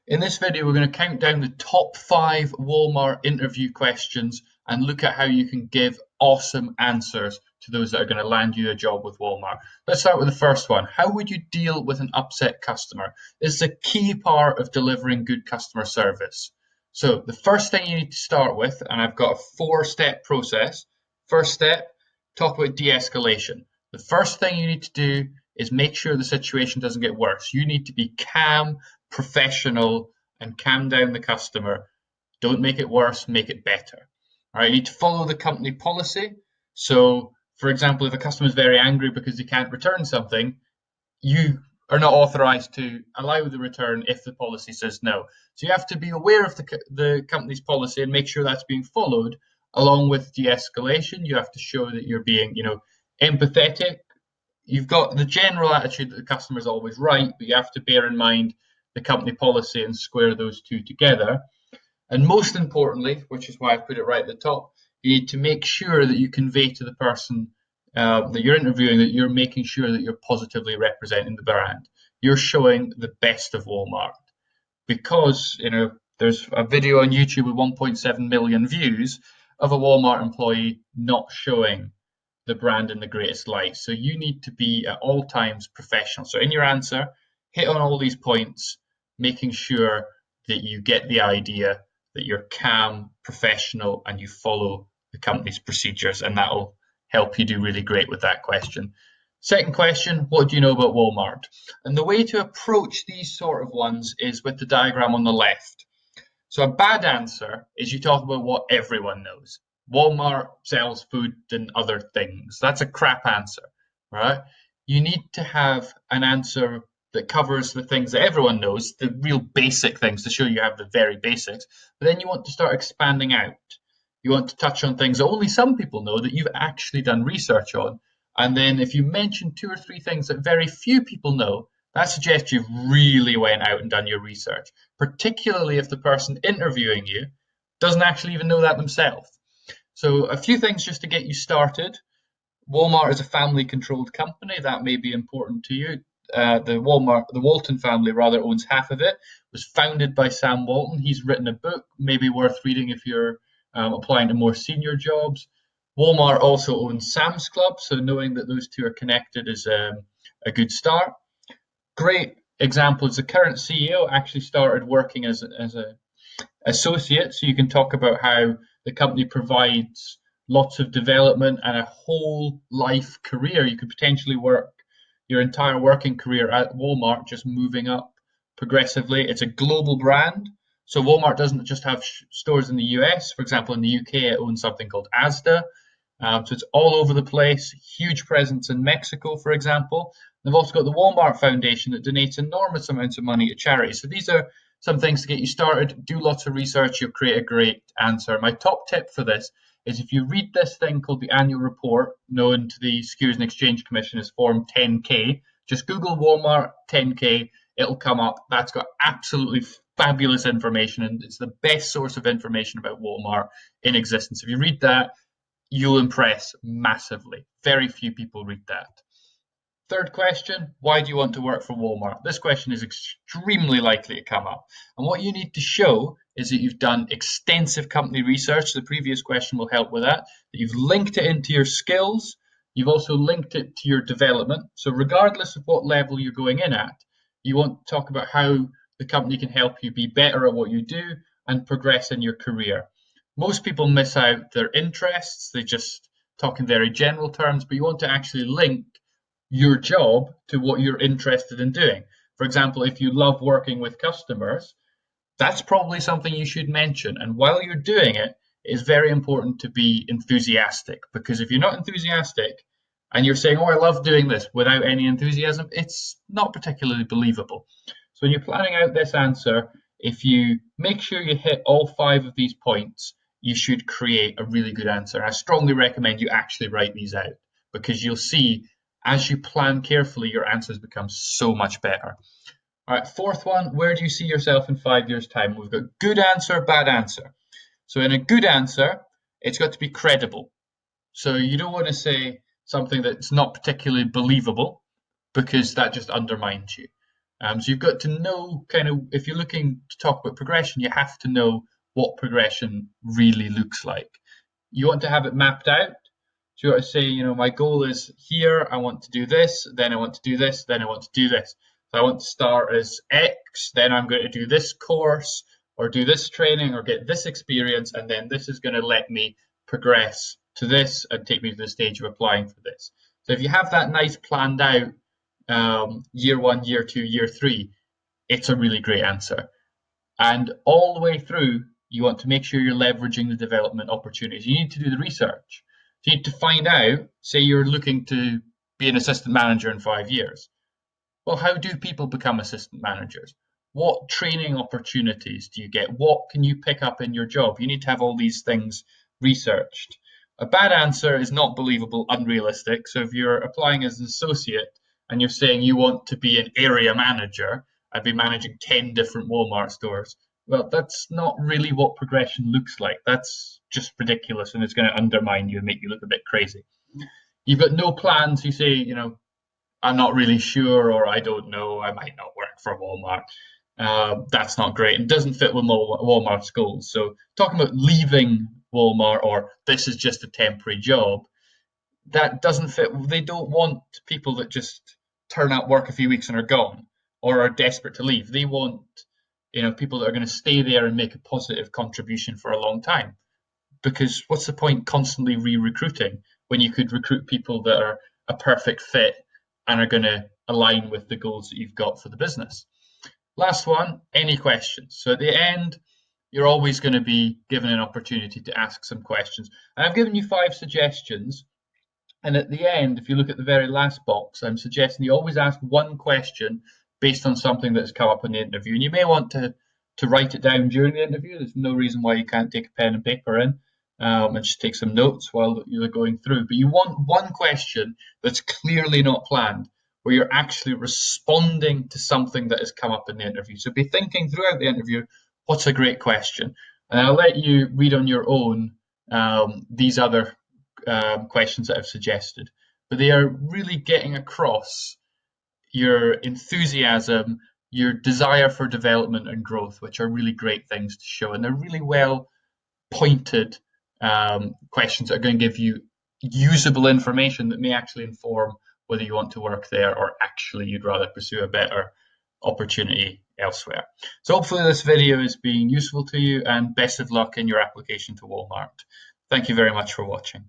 In this video, we're going to count down the top 5 Walmart interview questions and look at how you can give awesome answers to those that are going to land you a job with Walmart. Let's start with the first one. How would you deal with an upset customer? This is a key part of delivering good customer service. So the first thing you need to start with, and I've got a 4-step process. First step, talk about de-escalation. The first thing you need to do is make sure the situation doesn't get worse. You need to be calm, professional, and calm down the customer. Don't make it worse, make it better. All right, you need to follow the company policy. So, for example, if a customer is very angry because they can't return something, you are not authorized to allow the return if the policy says no. So you have to be aware of the company's policy and make sure that's being followed. Along with de-escalation, you have to show that you're being, empathetic. You've got the general attitude that the customer is always right, but you have to bear in mind the company policy and square those two together. And most importantly, which is why I put it right at the top, you need to make sure that you convey to the person that you're interviewing that you're making sure that you're positively representing the brand. You're showing the best of Walmart. Because, there's a video on YouTube with 1.7 million views of a Walmart employee not showing the brand in the greatest light. So you need to be at all times professional. So in your answer, hit on all these points, making sure that you get the idea that you're calm, professional, and you follow the company's procedures, and that'll help you do really great with that question. Second question, what do you know about Walmart? And the way to approach these sort of ones is with the diagram on the left. So a bad answer is you talk about what everyone knows. Walmart sells food and other things. That's a crap answer, right? You need to have an answer that covers the things that everyone knows, the real basic things to show you have the very basics. But then you want to start expanding out. You want to touch on things that only some people know that you've actually done research on. And then if you mention 2 or 3 things that very few people know, that suggests you've really went out and done your research, particularly if the person interviewing you doesn't actually even know that themselves. So a few things just to get you started. Walmart is a family-controlled company. That may be important to you. The Walton family rather owns half of it. It was founded by Sam Walton. He's written a book, maybe worth reading if you're applying to more senior jobs. Walmart also owns Sam's Club, so knowing that those two are connected is a good start. Great example is the current CEO actually started working as an associate, so you can talk about how the company provides lots of development and a whole life career. You could potentially work your entire working career at Walmart, just moving up progressively. It's a global brand, so Walmart doesn't just have stores in the US. For example, in the UK, it owns something called Asda. So it's all over the place, huge presence in Mexico, for example. They've also got the Walmart Foundation that donates enormous amounts of money to charity. So these are some things to get you started. Do lots of research, you'll create a great answer. My top tip for this is if you read this thing called the annual report, known to the Securities and Exchange Commission as Form 10K, just Google Walmart 10K, it'll come up. That's got absolutely fabulous information, and it's the best source of information about Walmart in existence. If you read that, you'll impress massively. Very few people read that. Third question, why do you want to work for Walmart? This question is extremely likely to come up. And what you need to show is that you've done extensive company research. The previous question will help with that. That you've linked it into your skills. You've also linked it to your development. So regardless of what level you're going in at, you want to talk about how the company can help you be better at what you do and progress in your career. Most people miss out their interests. They just talk in very general terms, but you want to actually link your job to what you're interested in doing. For example, if you love working with customers, that's probably something you should mention. And while you're doing it, it's very important to be enthusiastic, because if you're not enthusiastic and you're saying, oh, I love doing this without any enthusiasm, it's not particularly believable. So when you're planning out this answer, if you make sure you hit all 5 of these points, you should create a really good answer. I strongly recommend you actually write these out, because you'll see as you plan carefully, your answers become so much better. All right, fourth one, where do you see yourself in 5 years' time? We've got good answer, bad answer. So in a good answer, it's got to be credible. So you don't want to say something that's not particularly believable, because that just undermines you. So you've got to know kind of, if you're looking to talk about progression, you have to know what progression really looks like. You want to have it mapped out. So you want to say, you know, my goal is here, I want to do this, then I want to do this, then I want to do this. So I want to start as X, then I'm going to do this course or do this training or get this experience, and then this is going to let me progress to this and take me to the stage of applying for this. So if you have that nice planned out, year 1, year 2, year 3, it's a really great answer. And all the way through, you want to make sure you're leveraging the development opportunities. You need to do the research. So you need to find out, say you're looking to be an assistant manager in 5 years. Well, how do people become assistant managers? What training opportunities do you get? What can you pick up in your job? You need to have all these things researched. A bad answer is not believable, unrealistic. So if you're applying as an associate and you're saying you want to be an area manager and be managing 10 different Walmart stores, well, that's not really what progression looks like. That's just ridiculous, and it's going to undermine you and make you look a bit crazy. You've got no plans. You say, you know, I'm not really sure, or I don't know, I might not work for Walmart. That's not great and doesn't fit with Walmart's goals. So talking about leaving Walmart or this is just a temporary job, that doesn't fit. They don't want people that just turn up, work a few weeks and are gone, or are desperate to leave. They want, you know, people that are going to stay there and make a positive contribution for a long time. Because what's the point constantly re-recruiting when you could recruit people that are a perfect fit and are going to align with the goals that you've got for the business? Last one, any questions? So at the end, you're always going to be given an opportunity to ask some questions. And I've given you 5 suggestions. And at the end, if you look at the very last box, I'm suggesting you always ask one question based on something that's come up in the interview. And you may want to write it down during the interview. There's no reason why you can't take a pen and paper in and just take some notes while you're going through. But you want one question that's clearly not planned, where you're actually responding to something that has come up in the interview. So be thinking throughout the interview, what's a great question? And I'll let you read on your own these other questions that I've suggested. But they are really getting across your enthusiasm, your desire for development and growth, which are really great things to show. And they're really well pointed questions that are going to give you usable information that may actually inform whether you want to work there or actually you'd rather pursue a better opportunity elsewhere. So hopefully this video is being useful to you, and best of luck in your application to Walmart. Thank you very much for watching.